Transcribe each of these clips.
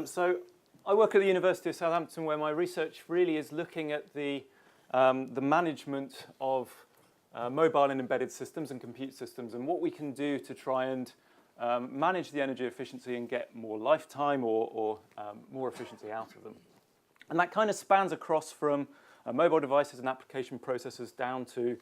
So I work at the University of Southampton, where my research really is looking at the management of mobile and embedded systems and compute systems, and what we can do to try and manage the energy efficiency and get more lifetime or more efficiency out of them. And that kind of spans across from mobile devices and application processors down to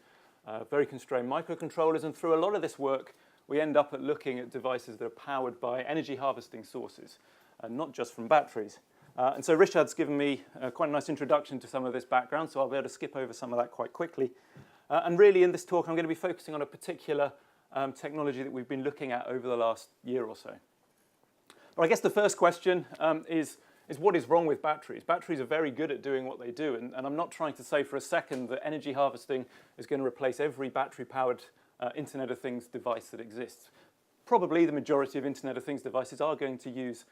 very constrained microcontrollers. And through a lot of this work, we end up at looking at devices that are powered by energy harvesting sources, and not just from batteries. And so Richard's given me quite a nice introduction to some of this background, so I'll be able to skip over some of that quite quickly. And really in this talk, I'm going to be focusing on a particular technology that we've been looking at over the last year or so. But I guess the first question is what is wrong with batteries? Batteries are very good at doing what they do, and I'm not trying to say for a second that energy harvesting is going to replace every battery-powered Internet of Things device that exists. Probably the majority of Internet of Things devices are going to use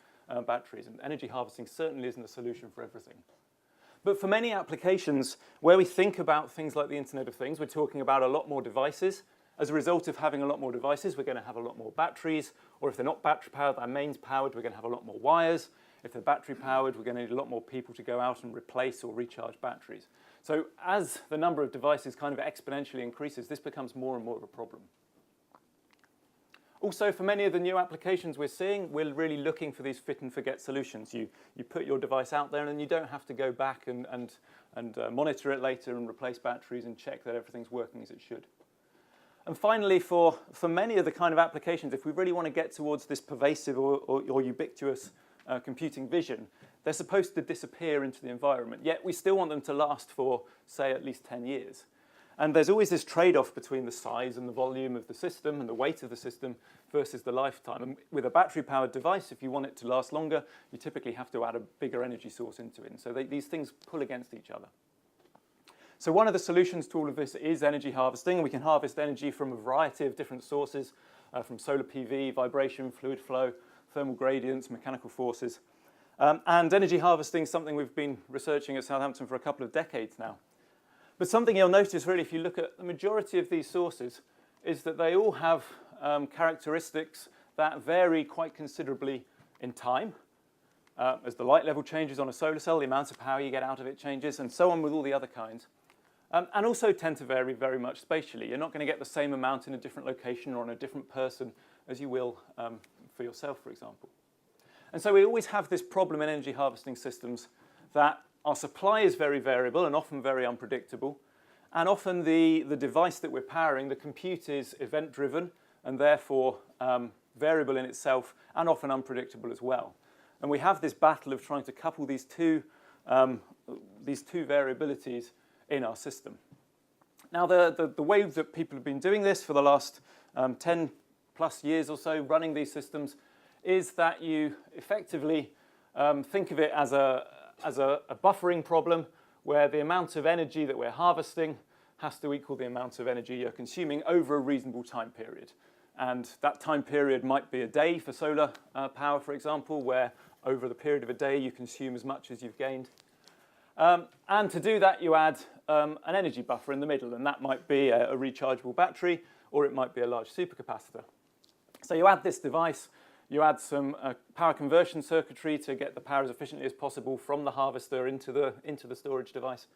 batteries, and energy harvesting certainly isn't a solution for everything. But for many applications where we think about things like the Internet of Things, we're talking about a lot more devices. As a result of having a lot more devices, we're going to have a lot more batteries, or if they're not battery-powered, they're mains-powered, we're going to have a lot more wires. If they're battery-powered, we're going to need a lot more people to go out and replace or recharge batteries. So as the number of devices kind of exponentially increases, this becomes more and more of a problem. Also, for many of the new applications we're seeing, we're really looking for these fit-and-forget solutions. You put your device out there, and you don't have to go back and monitor it later and replace batteries and check that everything's working as it should. And finally, for many of the kind of applications, if we really want to get towards this pervasive or ubiquitous computing vision, they're supposed to disappear into the environment, yet we still want them to last for, say, at least 10 years. And there's always this trade-off between the size and the volume of the system and the weight of the system versus the lifetime. And with a battery-powered device, if you want it to last longer, you typically have to add a bigger energy source into it. And so these things pull against each other. So one of the solutions to all of this is energy harvesting. We can harvest energy from a variety of different sources, from solar PV, vibration, fluid flow, thermal gradients, mechanical forces. And energy harvesting is something we've been researching at Southampton for a couple of decades now. But something you'll notice, really, if you look at the majority of these sources, is that they all have characteristics that vary quite considerably in time. As the light level changes on a solar cell, the amount of power you get out of it changes, and so on with all the other kinds. And also tend to vary very much spatially. You're not going to get the same amount in a different location or on a different person as you will for yourself, for example. And so we always have this problem in energy harvesting systems that our supply is very variable and often very unpredictable. And often the device that we're powering, the compute, is event-driven and therefore variable in itself and often unpredictable as well. And we have this battle of trying to couple these two variabilities in our system. Now, the way that people have been doing this for the last 10 plus years or so, running these systems, is that you effectively think of it as a buffering problem where the amount of energy that we're harvesting has to equal the amount of energy you're consuming over a reasonable time period. And that time period might be a day for solar power, for example, where over the period of a day you consume as much as you've gained. And to do that, you add an energy buffer in the middle, and that might be a rechargeable battery, or it might be a large supercapacitor. So you add this device, you add some power conversion circuitry to get the power as efficiently as possible from the harvester into the storage device,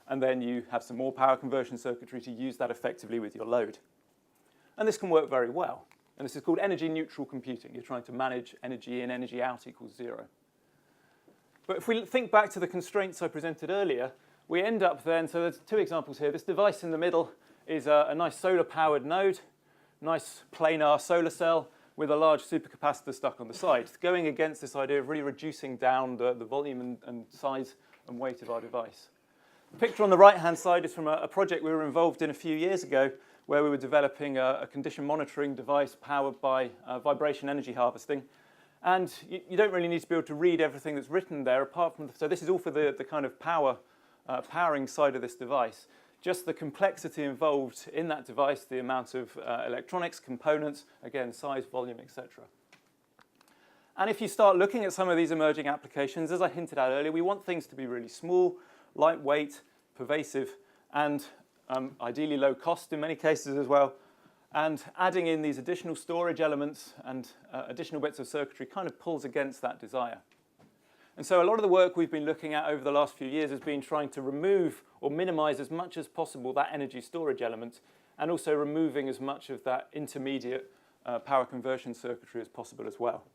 and then you have some more power conversion circuitry to use that effectively with your load. And this can work very well. And this is called energy neutral computing. You're trying to manage energy in, energy out equals 0. But if we think back to the constraints I presented earlier, we end up then, so there's two examples here. This device in the middle is a nice solar-powered node, nice planar solar cell with a large supercapacitor stuck on the side, going against this idea of really reducing down the volume and size and weight of our device. The picture on the right-hand side is from a project we were involved in a few years ago where we were developing a condition monitoring device powered by vibration energy harvesting. And you don't really need to be able to read everything that's written there apart from, so this is all for the kind of powering side of this device. Just the complexity involved in that device, the amount of electronics, components, again, size, volume, etc. And if you start looking at some of these emerging applications, as I hinted at earlier, we want things to be really small, lightweight, pervasive, and ideally low cost in many cases as well. And adding in these additional storage elements and additional bits of circuitry kind of pulls against that desire. And so a lot of the work we've been looking at over the last few years has been trying to remove or minimize as much as possible that energy storage element, and also removing as much of that intermediate power conversion circuitry as possible as well.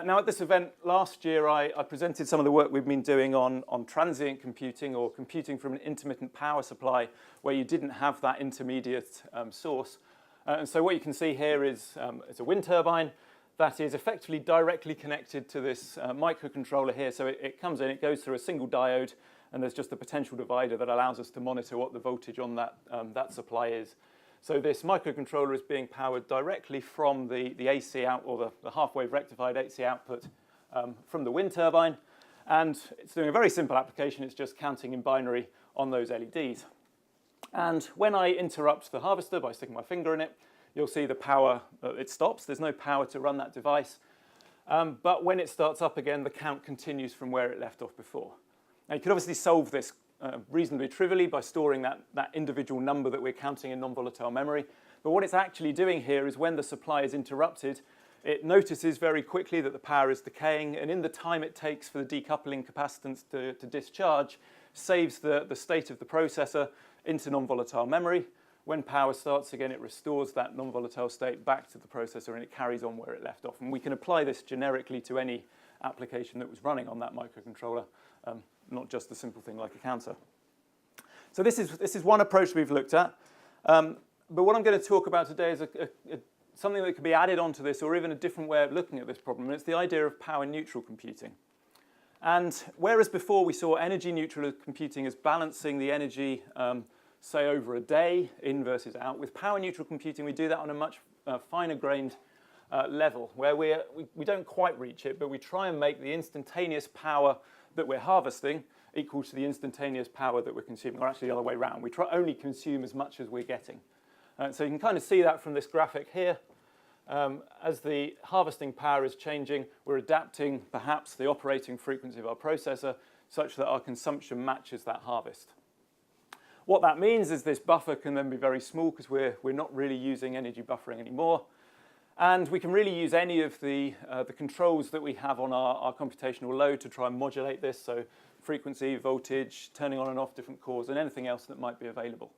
Now at this event last year, I presented some of the work we've been doing on transient computing, or computing from an intermittent power supply where you didn't have that intermediate source. And so what you can see here is it's a wind turbine that is effectively directly connected to this microcontroller here. So it comes in, it goes through a single diode, and there's just a potential divider that allows us to monitor what the voltage on that supply is. So this microcontroller is being powered directly from the AC out, or the half-wave rectified AC output from the wind turbine. And it's doing a very simple application. It's just counting in binary on those LEDs. And when I interrupt the harvester by sticking my finger in it, you'll see the power, it stops. There's no power to run that device. But when it starts up again, the count continues from where it left off before. Now, you could obviously solve this reasonably trivially by storing that individual number that we're counting in non-volatile memory. But what it's actually doing here is when the supply is interrupted, it notices very quickly that the power is decaying, and in the time it takes for the decoupling capacitance to discharge, saves the state of the processor into non-volatile memory. When power starts again, it restores that non-volatile state back to the processor, and it carries on where it left off. And we can apply this generically to any application that was running on that microcontroller, not just a simple thing like a counter. So this is one approach we've looked at. But what I'm going to talk about today is something that could be added onto this, or even a different way of looking at this problem, and it's the idea of power-neutral computing. And whereas before we saw energy-neutral computing as balancing the energy, say, over a day, in versus out, with power-neutral computing we do that on a much finer-grained level, where we don't quite reach it, but we try and make the instantaneous power that we're harvesting equal to the instantaneous power that we're consuming, or actually the other way around. We try only consume as much as we're getting. So you can kind of see that from this graphic here. As the harvesting power is changing, we're adapting perhaps the operating frequency of our processor such that our consumption matches that harvest. What that means is this buffer can then be very small because we're not really using energy buffering anymore. And we can really use any of the controls that we have on our computational load to try and modulate this, so frequency, voltage, turning on and off different cores, and anything else that might be available.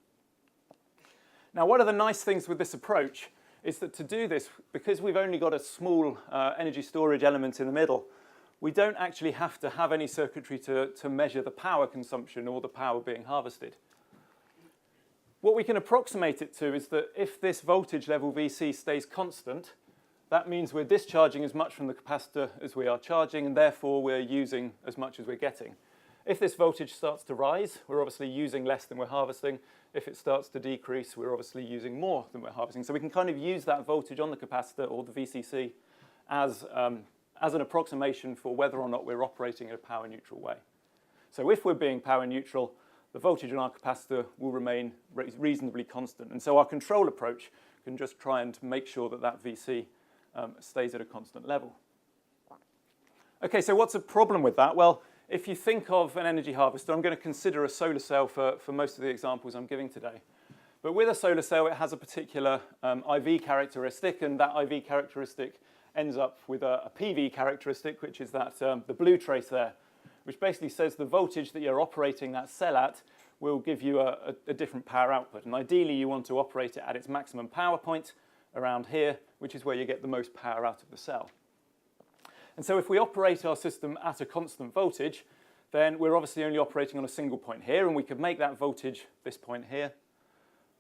Now, one of the nice things with this approach is that to do this, because we've only got a small energy storage element in the middle, we don't actually have to have any circuitry to measure the power consumption or the power being harvested. What we can approximate it to is that if this voltage level VC stays constant, that means we're discharging as much from the capacitor as we are charging, and therefore we're using as much as we're getting. If this voltage starts to rise, we're obviously using less than we're harvesting. If it starts to decrease, we're obviously using more than we're harvesting. So we can kind of use that voltage on the capacitor, or the VCC, as an approximation for whether or not we're operating in a power neutral way. So if we're being power neutral, the voltage on our capacitor will remain reasonably constant. And so our control approach can just try and make sure that that VC stays at a constant level. Okay, so what's the problem with that? Well, if you think of an energy harvester, I'm going to consider a solar cell for most of the examples I'm giving today. But with a solar cell, it has a particular IV characteristic, and that IV characteristic ends up with a PV characteristic, which is that the blue trace there, which basically says the voltage that you're operating that cell at will give you a different power output. And ideally, you want to operate it at its maximum power point around here, which is where you get the most power out of the cell. And so if we operate our system at a constant voltage, then we're obviously only operating on a single point here, and we could make that voltage this point here.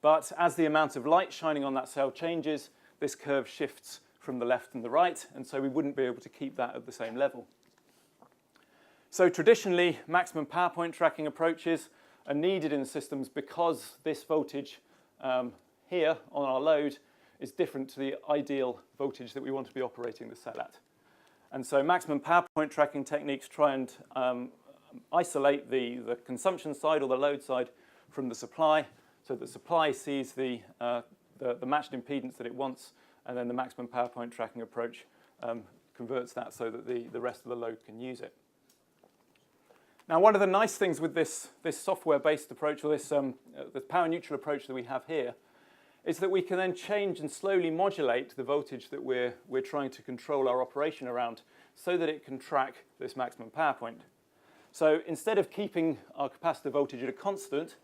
But as the amount of light shining on that cell changes, this curve shifts from the left and the right, and so we wouldn't be able to keep that at the same level. So traditionally, maximum power point tracking approaches are needed in systems because this voltage here on our load is different to the ideal voltage that we want to be operating the cell at. And so maximum power point tracking techniques try and isolate the consumption side or the load side from the supply, so the supply sees the matched impedance that it wants, and then the maximum power point tracking approach converts that so that the rest of the load can use it. Now, one of the nice things with this software-based approach, or this power neutral approach that we have here, is that we can then change and slowly modulate the voltage that we're trying to control our operation around so that it can track this maximum power point. So instead of keeping our capacitor voltage at a constant,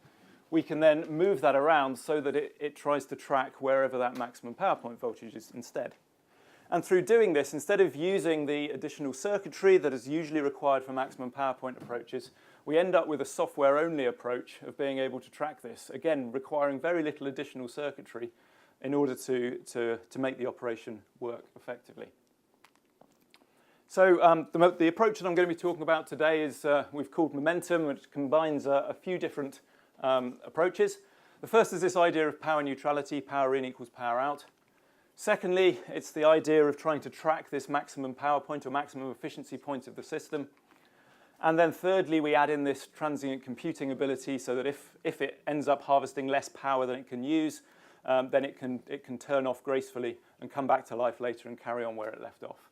we can then move that around so that it tries to track wherever that maximum power point voltage is instead. And through doing this, instead of using the additional circuitry that is usually required for maximum power point approaches, we end up with a software-only approach of being able to track this, again, requiring very little additional circuitry in order to make the operation work effectively. So the approach that I'm going to be talking about today is we've called momentum, which combines a few different approaches. The first is this idea of power neutrality, power in equals power out. Secondly, it's the idea of trying to track this maximum power point or maximum efficiency point of the system. And then thirdly, we add in this transient computing ability so that if it ends up harvesting less power than it can use, then it can turn off gracefully and come back to life later and carry on where it left off.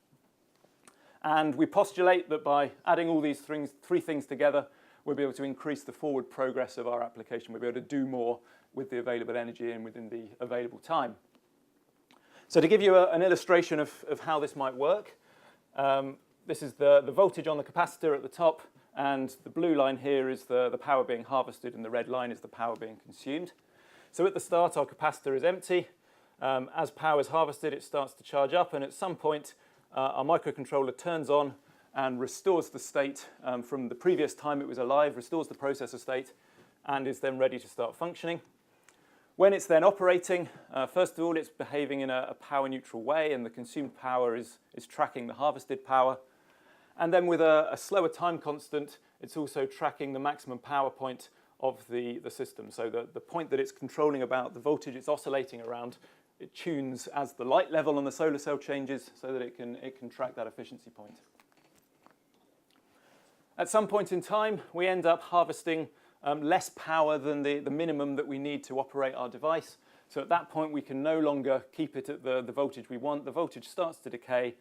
And we postulate that by adding all these three things together, we'll be able to increase the forward progress of our application. We'll be able to do more with the available energy and within the available time. So to give you an illustration of how this might work, this is the voltage on the capacitor at the top, and the blue line here is the power being harvested, and the red line is the power being consumed. So at the start, our capacitor is empty. As power is harvested, it starts to charge up, and at some point, our microcontroller turns on and restores the state from the previous time it was alive, restores the processor state, and is then ready to start functioning. When it's then operating, first of all, it's behaving in a power-neutral way, and the consumed power is tracking the harvested power. And then with a slower time constant, it's also tracking the maximum power point of the system. So the point that it's controlling about, the voltage it's oscillating around, it tunes as the light level on the solar cell changes so that it can track that efficiency point. At some point in time, we end up harvesting less power than the minimum that we need to operate our device. So at that point, we can no longer keep it at the voltage we want. The voltage starts to decay,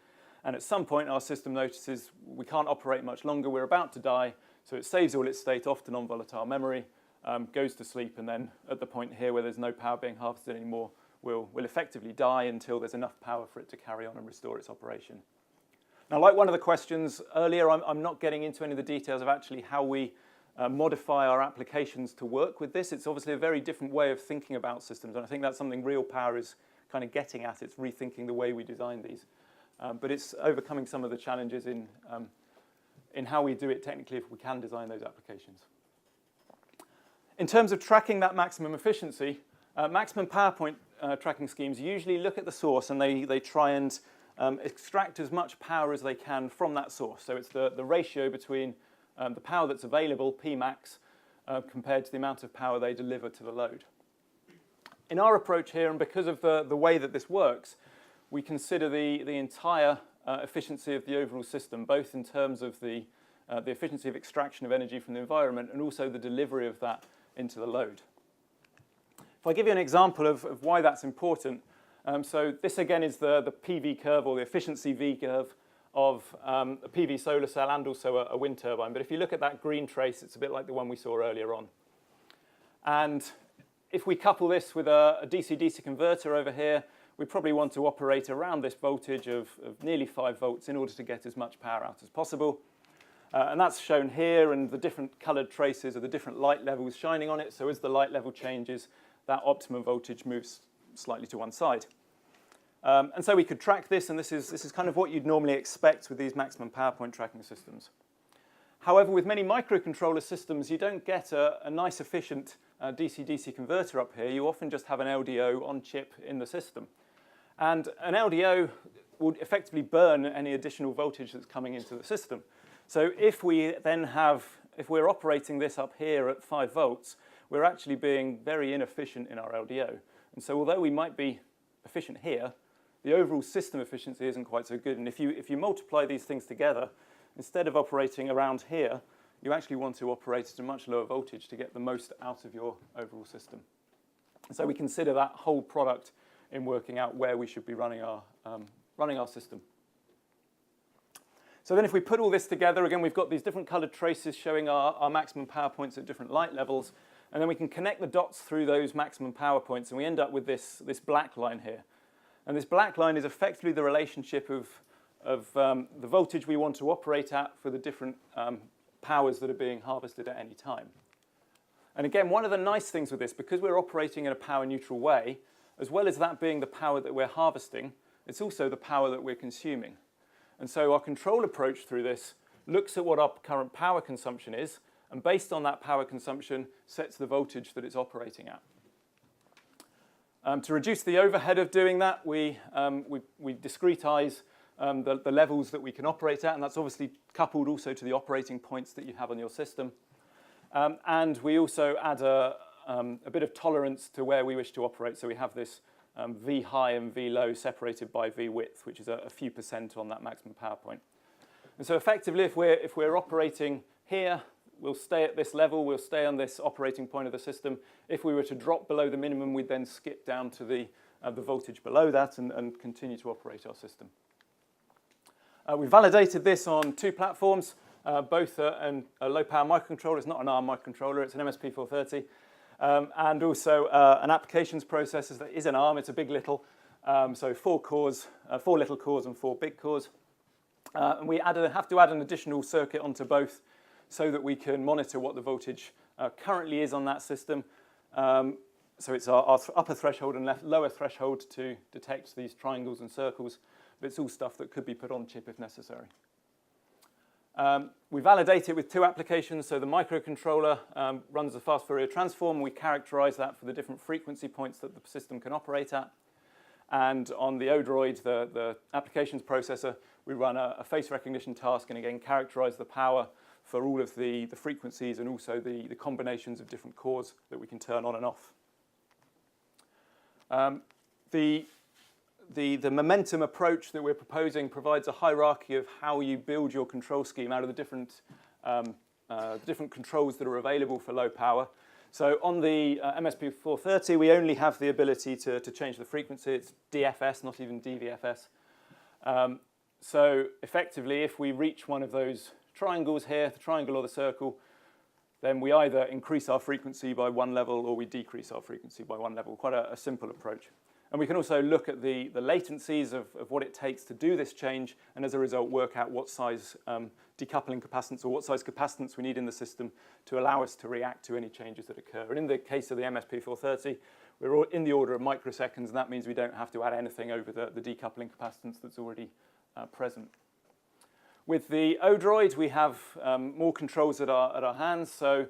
and at some point, our system notices we can't operate much longer, we're about to die, so it saves all its state off to non-volatile memory, goes to sleep, and then at the point here where there's no power being harvested anymore, will effectively die until there's enough power for it to carry on and restore its operation. Now, like one of the questions earlier, I'm not getting into any of the details of actually how we modify our applications to work with this. It's obviously a very different way of thinking about systems, and I think that's something real power is kind of getting at. It's rethinking the way we design these. But it's overcoming some of the challenges in how we do it technically if we can design those applications. In terms of tracking that maximum efficiency, maximum power point tracking schemes usually look at the source and they try and extract as much power as they can from that source. So it's the ratio between the power that's available, Pmax, compared to the amount of power they deliver to the load. In our approach here, and because of the way that this works, we consider the entire efficiency of the overall system, both in terms of the efficiency of extraction of energy from the environment and also the delivery of that into the load. If I give you an example of why that's important, so this again is the PV curve, or the efficiency V curve of a PV solar cell and also a wind turbine. But if you look at that green trace, it's a bit like the one we saw earlier on. And if we couple this with a DC-DC converter over here, we probably want to operate around this voltage of nearly 5 volts in order to get as much power out as possible. And that's shown here, and the different coloured traces are the different light levels shining on it. So as the light level changes, that optimum voltage moves slightly to one side. And so we could track this, and this is kind of what you'd normally expect with these maximum power point tracking systems. However, with many microcontroller systems, you don't get a nice, efficient DC-DC converter up here. You often just have an LDO on chip in the system. And an LDO would effectively burn any additional voltage that's coming into the system. So if we're operating this up here at 5 volts, we're actually being very inefficient in our LDO. And so although we might be efficient here, the overall system efficiency isn't quite so good. And if you multiply these things together, instead of operating around here, you actually want to operate at a much lower voltage to get the most out of your overall system. And so we consider that whole product in working out where we should be running our system. So then if we put all this together, again, we've got these different coloured traces showing our maximum power points at different light levels. And then we can connect the dots through those maximum power points, and we end up with this black line here. And this black line is effectively the relationship of the voltage we want to operate at for the different powers that are being harvested at any time. And again, one of the nice things with this, because we're operating in a power neutral way, as well as that being the power that we're harvesting, it's also the power that we're consuming. And so our control approach through this looks at what our current power consumption is, and based on that power consumption, sets the voltage that it's operating at. To reduce the overhead of doing that, we discretize the levels that we can operate at, and that's obviously coupled also to the operating points that you have on your system. And we also add a bit of tolerance to where we wish to operate. So we have this V high and V low separated by V width, which is a few percent on that maximum power point. And so effectively, if we're operating here, we'll stay at this level, we'll stay on this operating point of the system. If we were to drop below the minimum, we'd then skip down to the voltage below that and continue to operate our system. We validated this on two platforms, both a low-power microcontroller. It's not an ARM microcontroller, it's an MSP430, and also an applications processor that is an ARM. It's a big little, so 4 cores, 4 little cores and 4 big cores. And we have to add an additional circuit onto both so that we can monitor what the voltage currently is on that system. So it's our upper threshold and lower threshold to detect these triangles and circles, but it's all stuff that could be put on chip if necessary. We validate it with 2 applications. So the microcontroller runs a fast Fourier transform. We characterize that for the different frequency points that the system can operate at. And on the Odroid, the applications processor, we run a face recognition task and again characterize the power for all of the frequencies and also the combinations of different cores that we can turn on and off. The momentum approach that we're proposing provides a hierarchy of how you build your control scheme out of the different controls that are available for low power. So on the MSP430, we only have the ability to change the frequency. It's DFS, not even DVFS. So effectively, if we reach one of those triangles here, the triangle or the circle, then we either increase our frequency by 1 level or we decrease our frequency by 1 level. Quite a simple approach. And we can also look at the latencies of what it takes to do this change, and as a result work out what size decoupling capacitance or what size capacitance we need in the system to allow us to react to any changes that occur. And in the case of the MSP430, we're in the order of microseconds, and that means we don't have to add anything over the decoupling capacitance that's already present. With the Odroid, we have more controls at our hands. So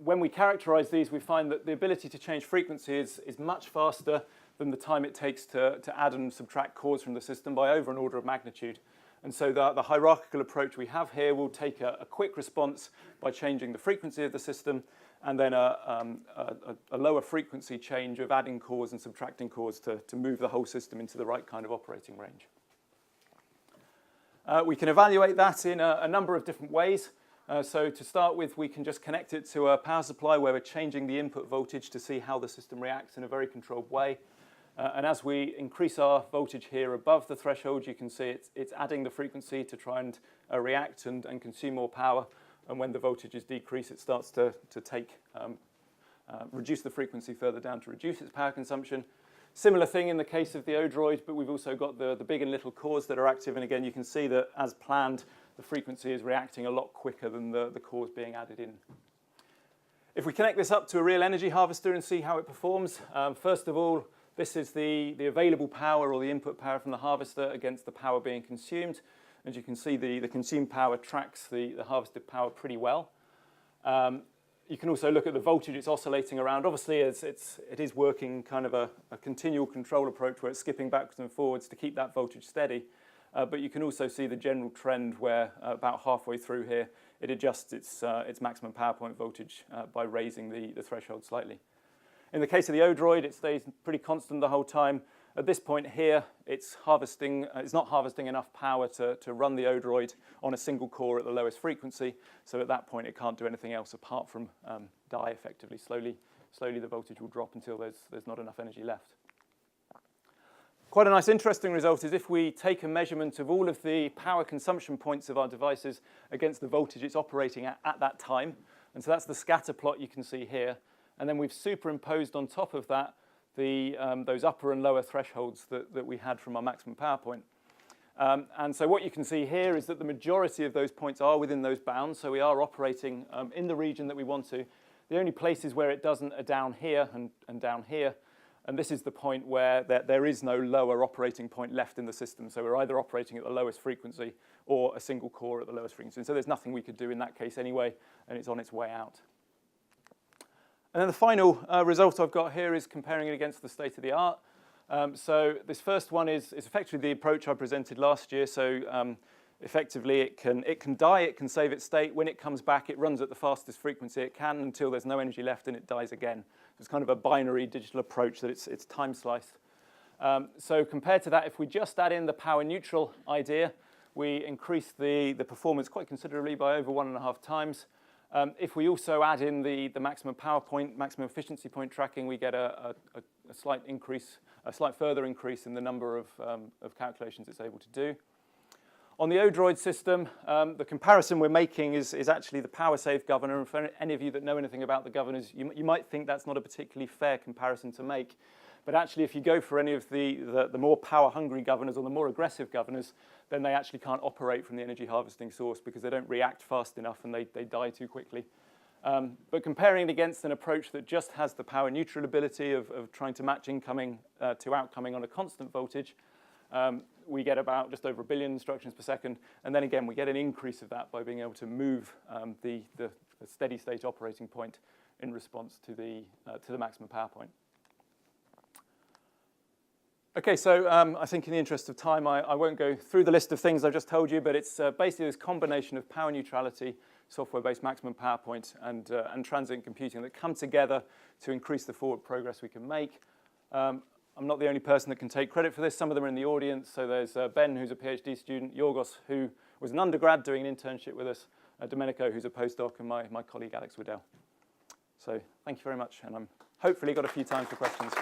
when we characterize these, we find that the ability to change frequency is much faster than the time it takes to add and subtract cores from the system by over an order of magnitude. And so the hierarchical approach we have here will take a quick response by changing the frequency of the system, and then a lower frequency change of adding cores and subtracting cores to move the whole system into the right kind of operating range. We can evaluate that in a number of different ways. So to start with, we can just connect it to a power supply where we're changing the input voltage to see how the system reacts in a very controlled way. And as we increase our voltage here above the threshold, you can see it's adding the frequency to try and react and consume more power. And when the voltage is decreased, it starts to reduce the frequency further down to reduce its power consumption. Similar thing in the case of the Odroid, but we've also got the big and little cores that are active. And again, you can see that as planned, the frequency is reacting a lot quicker than the cores being added in. If we connect this up to a real energy harvester and see how it performs, first of all, this is the available power or the input power from the harvester against the power being consumed. As you can see, the consumed power tracks the harvested power pretty well. You can also look at the voltage it's oscillating around. Obviously, it is working kind of a continual control approach where it's skipping backwards and forwards to keep that voltage steady. But you can also see the general trend where about halfway through here, it adjusts its maximum power point voltage by raising the threshold slightly. In the case of the Odroid, it stays pretty constant the whole time. At this point here, it's not harvesting enough power to run the Odroid on a single core at the lowest frequency. So at that point, it can't do anything else apart from die effectively. Slowly the voltage will drop until there's not enough energy left. Quite a nice interesting result is if we take a measurement of all of the power consumption points of our devices against the voltage it's operating at that time. And so that's the scatter plot you can see here. And then we've superimposed on top of that those upper and lower thresholds that we had from our maximum power point. And so what you can see here is that the majority of those points are within those bounds, so we are operating in the region that we want to. The only places where it doesn't are down here and down here, and this is the point where there is no lower operating point left in the system, so we're either operating at the lowest frequency or a single core at the lowest frequency. And so there's nothing we could do in that case anyway, and it's on its way out. And then the final result I've got here is comparing it against the state of the art. So this first one is effectively the approach I presented last year. So effectively, it can die, it can save its state. When it comes back, it runs at the fastest frequency it can until there's no energy left and it dies again. It's kind of a binary digital approach that it's time sliced. So compared to that, if we just add in the power neutral idea, we increase the performance quite considerably by over 1.5 times. If we also add in the maximum power point, maximum efficiency point tracking, we get a slight increase, a slight further increase in the number of calculations it's able to do. On the Odroid system, the comparison we're making is actually the power save governor. And for any of you that know anything about the governors, you might think that's not a particularly fair comparison to make. But actually, if you go for any of the more power-hungry governors or the more aggressive governors, then they actually can't operate from the energy harvesting source because they don't react fast enough and they die too quickly. But comparing it against an approach that just has the power neutral ability of trying to match incoming to outcoming on a constant voltage, we get about just over 1 billion instructions per second. And then again, we get an increase of that by being able to move the steady state operating point in response to the maximum power point. Okay, so I think in the interest of time, I won't go through the list of things I've just told you, but it's basically this combination of power neutrality, software-based maximum power point, and transient computing that come together to increase the forward progress we can make. I'm not the only person that can take credit for this. Some of them are in the audience. So there's Ben, who's a PhD student, Yorgos, who was an undergrad doing an internship with us, Domenico, who's a postdoc, and my colleague, Alex Waddell. So thank you very much, and I'm hopefully got a few time for questions.